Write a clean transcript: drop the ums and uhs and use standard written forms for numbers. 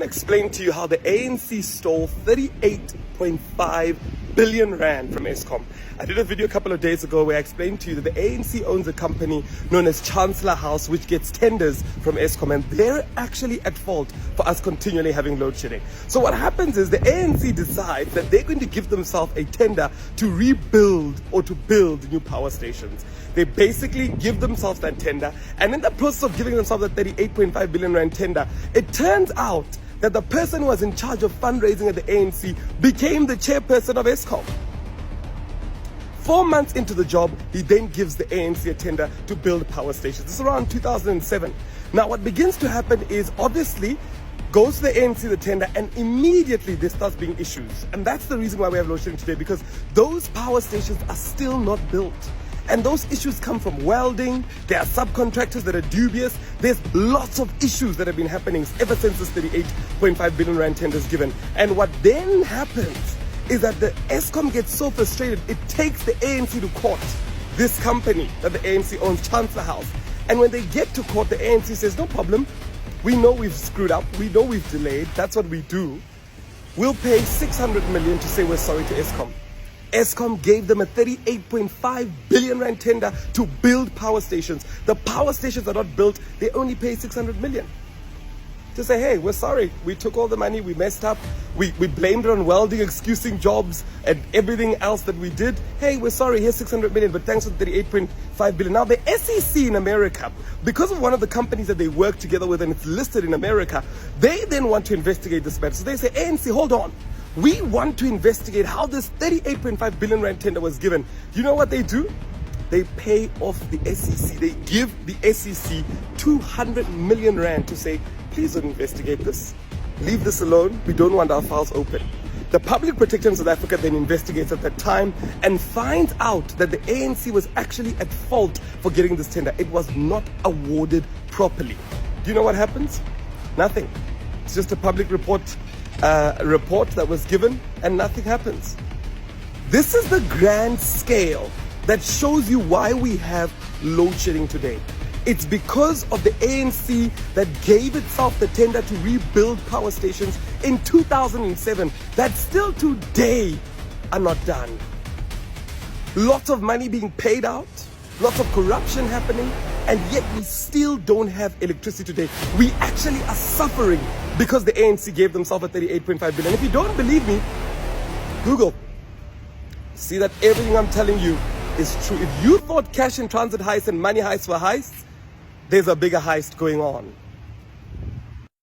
Explain to you how the ANC stole 38.5 billion rand from Eskom. I did a video a couple of days ago where I explained to you that the ANC owns a company known as Chancellor House, which gets tenders from Eskom, and they're actually at fault for us continually having load shedding. So what happens is the ANC decides that they're going to give themselves a tender to rebuild or to build new power stations. They basically give themselves that tender, and in the process of giving themselves that 38.5 billion rand tender, it turns out that the person who was in charge of fundraising at the ANC became the chairperson of Eskom. 4 months into the job, he then gives the ANC a tender to build power stations. This is around 2007. Now, what begins to happen is, obviously, goes to the ANC the tender, and immediately there starts being issues. And that's the reason why we have load shedding today, because those power stations are still not built. And those issues come from welding. There are subcontractors that are dubious. There's lots of issues that have been happening ever since this 38.5 billion rand tender is given. And what then happens is that the Eskom gets so frustrated, it takes the ANC to court, this company that the ANC owns, Chancellor House. And when they get to court, the ANC says, no problem. We know we've screwed up. We know we've delayed. That's what we do. We'll pay 600 million to say we're sorry to Eskom. Eskom gave them a 38.5 billion rand tender to build power stations. The power stations are not built. They only pay 600 million. To say, hey, we're sorry. We took all the money. We messed up. We blamed it on welding, excusing jobs, and everything else that we did. Hey, we're sorry. Here's 600 million, but thanks for 38.5 billion. Now, the SEC in America, because of one of the companies that they work together with and it's listed in America, they then want to investigate this matter. So they say, ANC, hold on. We want to investigate how this 38.5 billion rand tender was given. You know what they do? They pay off the SEC. They give the SEC 200 million rand to say, please don't investigate this. Leave this alone. We don't want our files open. The Public Protector in South Africa then investigates at that time and finds out that the ANC was actually at fault for getting this tender. It was not awarded properly. Do you know what happens? Nothing. It's just a public report that was given, and nothing happens. This is the grand scale that shows you why we have load shedding today. It's because of the ANC that gave itself the tender to rebuild power stations in 2007 that still today are not done. Lots of money being paid out, lots of corruption happening, and yet we still don't have electricity today. We actually are suffering because the ANC gave themselves a 38.5 billion. If you don't believe me, Google. See that everything I'm telling you is true. If you thought cash in transit heists and money heists were heists, there's a bigger heist going on.